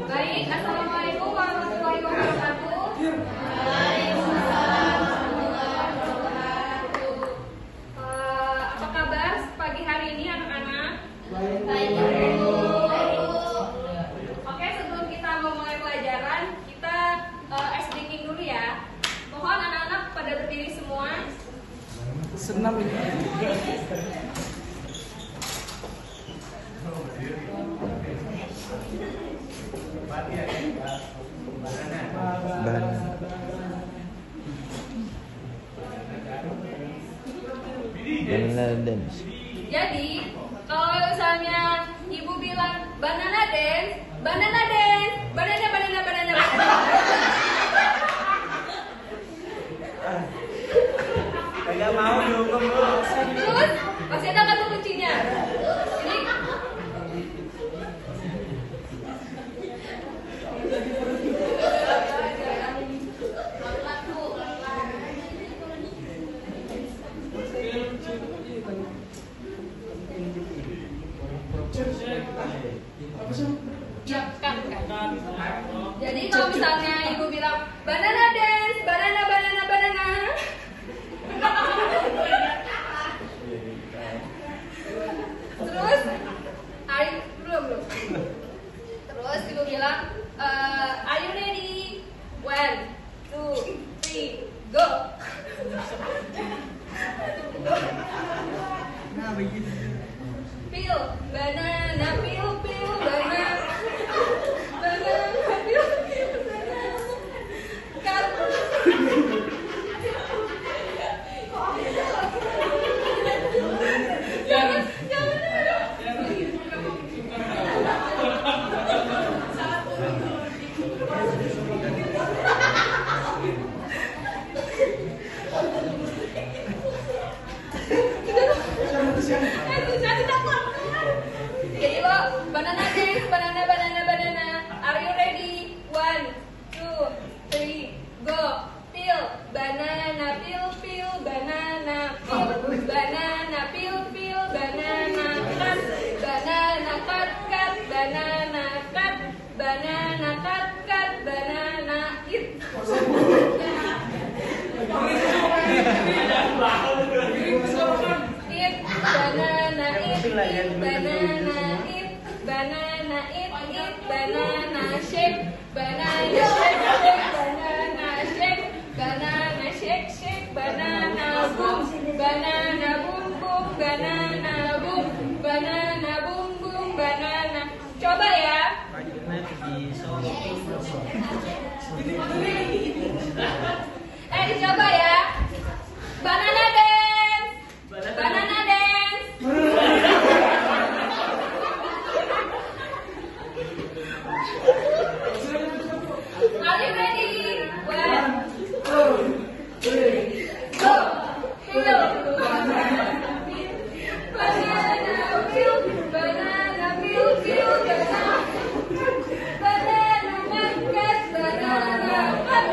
Baik, assalamualaikum warahmatullahi wabarakatuh. Apa kabar pagi hari ini anak-anak? Baik. Oke, sebelum kita memulai pelajaran, kita speaking dulu ya. Mohon anak-anak pada berdiri semua. Senam ini. Banana dance. Jadi, kalau misalnya ibu bilang banana dance, banana dance, banana banana banana. Kagak mau dihukum lu. Terus masih ada kata kuncinya. Ini ya, kan. Jadi kalau misalnya ibu bilang banana dance, banana banana banana. Terus, belum. Terus ibu bilang, are you ready? 1, 2, 3, go. Nah begitu. Peel, banana, peel, peel, banana, banana, peel, peel, banana. Cut. Jangan. Jadi lo banana dance, banana banana banana. Are you ready? 1, 2, 3, go. Peel, banana, peel, peel, banana, peel, banana, peel, peel, banana, cut, banana, cut, cut, banana, cut, banana, cut, cut, banana, eat. Eat, banana, eat, banana, eat, banana, eat, banana, shake, banana, shake, shake, banana, shake, banana, shake, shake, banana, boom, banana, boom, boom, banana, boom, banana, boom, boom, banana. Coba ya. Dicoba ya. Banana dance. Banana dance. Are you ready? 1, 2, 3, go. Peel. Banana peel. Banana peel, peel, banana. Banana cut, banana cut.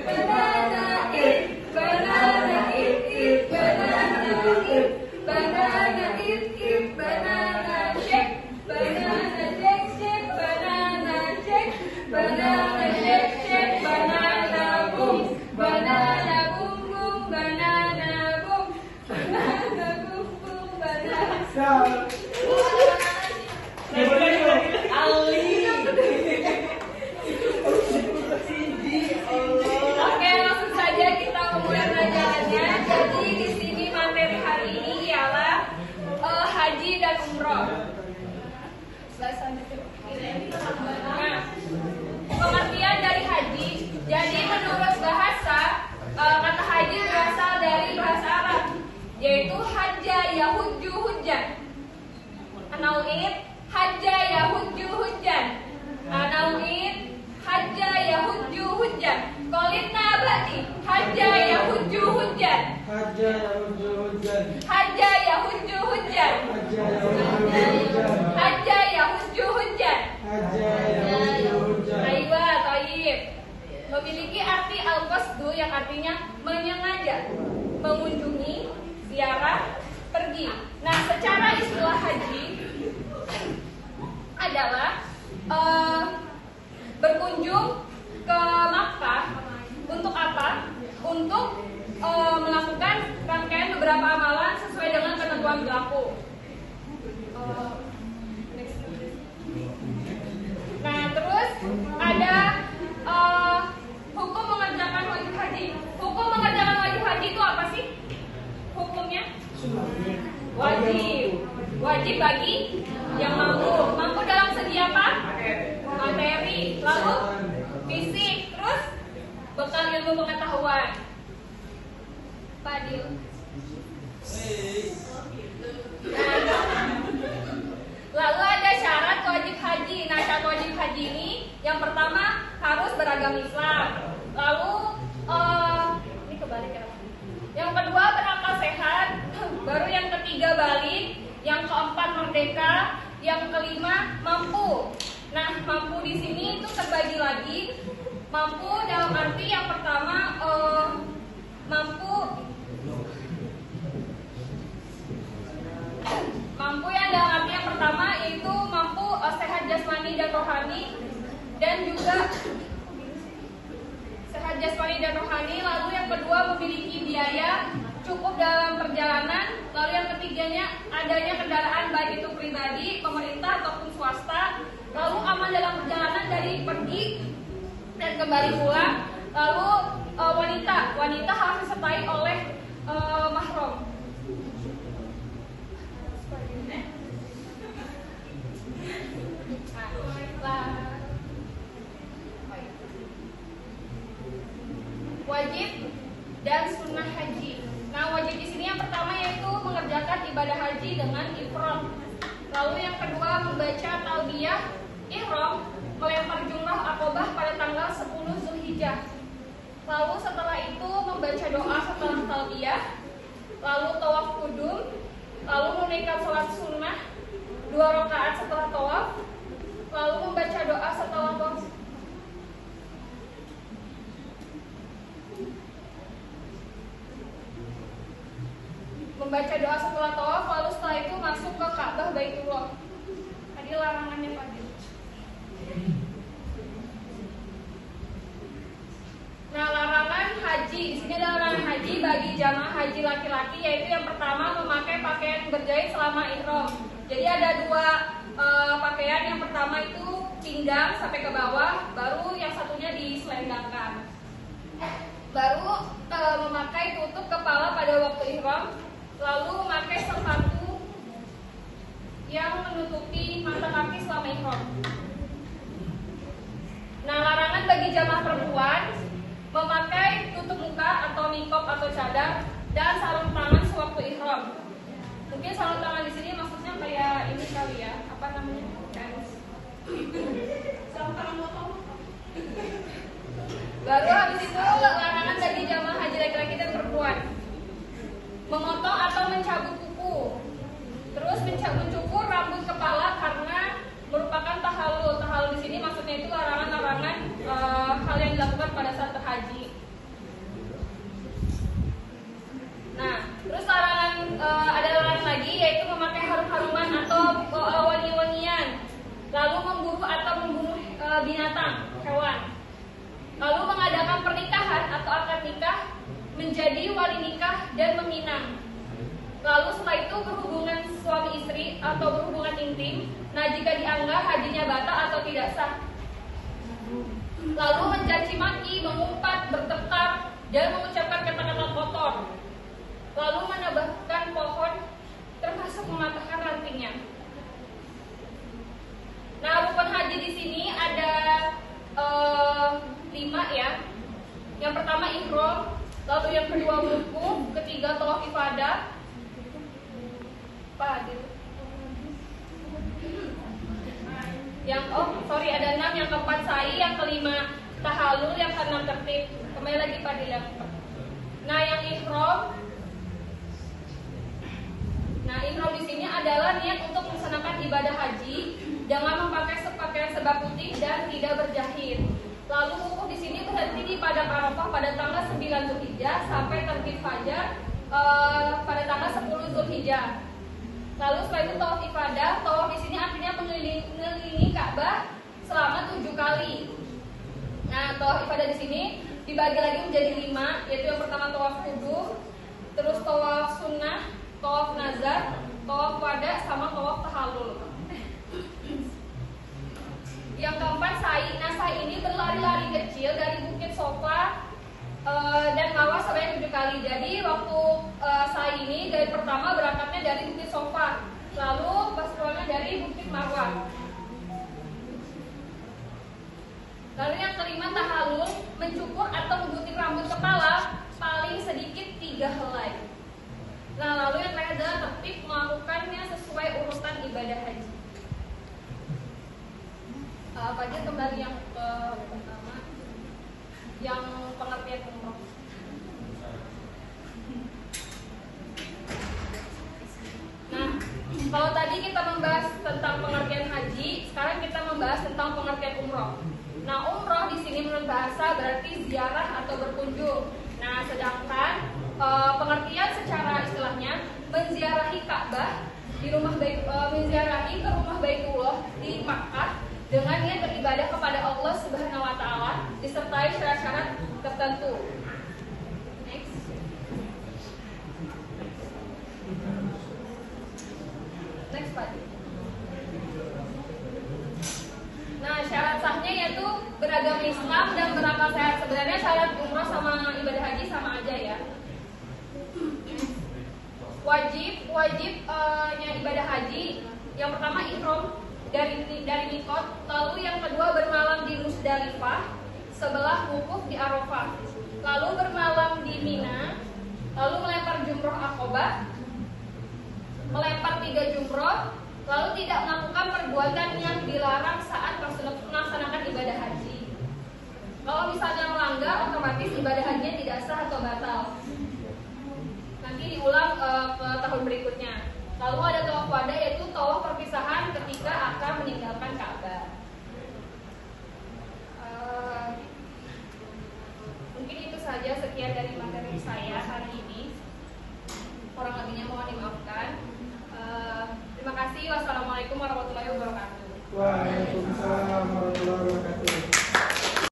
Banana eat, banana eat, banana eat, banana eat, banana shake, banana shake, shake, banana shake, banana shake, shake, banana boom, banana boom boom, banana boom, banana boom boom, banana. Oke, langsung saja kita memulai pelajarannya. Jadi di sini materi hari ini ialah haji dan umroh. Nah, pengertian dari haji. Jadi menurut bahasa, kata haji berasal dari bahasa Arab, yaitu hajja yahujju hujjan. Anauin hajja yahujju hujjan. Anauin hajja yahujju hujjan. Kolitna abadi hajja yahujju hujjan. Hajja yahujju hujjan. Hajja yahujju hujjan. Hajja yahujju hujjan. Hajja yahujju hujjan. Aywa, thayyib. Memiliki arti al-qasdu yang artinya menyengaja, mengunjungi, ziarah, pergi. haji. Nah, secara istilah haji adalah berkunjung ke Makkah untuk apa? Untuk melakukan rangkaian beberapa amalan sesuai dengan ketentuan berlaku. Nah, terus ada hukum mengerjakan wajib haji. Hukum mengerjakan wajib haji itu apa sih? Hukumnya? Wajib bagi yang mampu. Mampu dalam segi apa? Materi, lalu fisik, terus bekal ilmu pengetahuan. Fadil. Lalu ada syarat wajib haji. Nah, syarat wajib haji ini yang pertama harus beragama Islam. Lalu ini kebalik ya. Yang kedua berakal sehat. Baru yang ketiga balik. Yang keempat merdeka. Yang kelima mampu. Nah, mampu di sini itu terbagi lagi. Mampu dalam arti yang pertama mampu yang dalam arti yang pertama yaitu mampu sehat jasmani dan rohani, dan juga sehat jasmani dan rohani. Lalu yang kedua memiliki biaya cukup dalam perjalanan. Lalu yang ketiganya adanya kendaraan baik itu pribadi, pemerintah ataupun swasta. Lalu aman dalam perjalanan dari pergi dan kembali pulang. Lalu wanita harus disertai oleh mahram. Wajib dan sunnah haji. Nah, wajib di sini yang pertama yaitu mengerjakan ibadah haji dengan ihram. Lalu yang kedua membaca talbiyah ihram, melempar jumrah Aqobah pada tanggal 10 Zulhijjah. Lalu setelah itu membaca doa setelah talbiyah, lalu tawaf kudum, lalu menunaikan sholat sunnah 2 rakaat setelah tawaf, lalu membaca doa setelah tawaf. Membaca doa setelah tawaf, lalu setelah itu masuk ke Ka'bah Baitullah. Tadi larangannya Fadil. Nah, larangan haji di sini ada larangan haji bagi jamaah haji laki-laki, yaitu yang pertama memakai pakaian berjahit selama ihram. Jadi ada 2 pakaian. Yang pertama itu pinggang sampai ke bawah, baru yang satunya diselendangkan. Baru memakai tutup kepala pada waktu ihram. Lalu memakai sepatu yang menutupi mata kaki selama ihram. Nah, larangan bagi jamaah perempuan memakai tutup muka atau niqab atau cadar dan sarung tangan sewaktu ihram. Mungkin sarung tangan di sini maksudnya kayak ini kali ya, apa namanya? Sarung tangan motor. Baru habis itu larangan bagi jamaah haji laki-laki dan perempuan memotong atau mencabut kuku, terus mencukur rambut kepala karena merupakan tahallul. Tahallul di sini maksudnya itu larangan-larangan hal yang dilakukan pada saat berhaji. Nah, terus ada larangan lagi yaitu memakai harum-haruman atau wangi-wangian, lalu memburu atau membunuh binatang, hewan. Lalu mengadakan pernikahan atau akad nikah, menjadi wali nikah dan meminang. Lalu setelah itu berhubungan suami istri atau berhubungan intim. Nah, jika dianggap hajinya batal atau tidak sah. Lalu mencaci maki, mengumpat, bertekap, dan mengucapkan kata-kata kotor. Lalu menebahkan pohon, termasuk mematahkan rantingnya. Nah, rukun haji di sini ada 5 ya. Yang pertama ihram, lalu yang kedua wukuf, ketiga tawaf ifadah. Ada 6, yang keempat sa'i, yang kelima tahallul, yang keenam tertib. Kembali lagi pada yang keempat. Nah, yang ihram. Nah, ihram di sini adalah niat untuk melaksanakan ibadah haji dengan memakai pakaian serba putih dan tidak berjahit. Lalu wukuf di sini berhenti di padang Arafah pada tanggal 9 Zulhijjah sampai terbit fajar pada tanggal 10 Zulhijjah. Lalu setelah itu tawaf ifadah. Tawaf di sini artinya mengelilingi Ka'bah selama 7 kali. Nah, tawaf ifadah di sini dibagi lagi menjadi 5, yaitu yang pertama tawaf qudum, terus tawaf sunnah, tawaf nazar, tawaf wada, sama tawaf tahallul. Yang keempat sa'i. Nah, sa'i ini berlari-lari kecil dari Bukit Sofa dan Marwah sampai 7 kali. Jadi waktu sa'i ini dari pertama berangkatnya dari Bukit Sofa, lalu pas pulangnya dari Bukit Marwah. Lalu yang kelima tahallul, mencukur atau menggunting rambut kepala paling sedikit 3 helai. Nah, lalu yang terakhir adalah tertib melakukannya sesuai urutan ibadah haji. Apa aja kembali yang pertama, yang pengertian umroh. Nah, kalau tadi kita membahas tentang pengertian haji, sekarang kita membahas tentang pengertian umroh. Nah, umroh di sini menurut bahasa berarti ziarah atau berkunjung. Nah, sedangkan pengertian secara istilahnya menziarahi Ka'bah di menziarahi ke rumah Baitullah di Makkah dengan niat beribadah kepada Allah Subhanahu wa taala disertai syarat-syarat tertentu. Next. Next Pak. Nah, syarat sahnya yaitu beragama Islam dan berakal sehat. Sebenarnya syarat umroh sama ibadah haji sama aja ya. Wajibnya ibadah haji yang pertama ihram dari mikot, lalu yang kedua bermalam di Musdalifah sebelah wukuf di Arafah, lalu bermalam di Mina, lalu melempar jumroh Aqobah, melempar 3 jumroh, lalu tidak melakukan perbuatan yang dilarang saat melaksanakan ibadah haji. Kalau misalnya melanggar, otomatis ibadah hajinya tidak sah atau batal. Nanti diulang ke tahun berikutnya. Lalu ada tawaf wada, yaitu tawaf perpisahan ketika akan meninggalkan Ka'bah.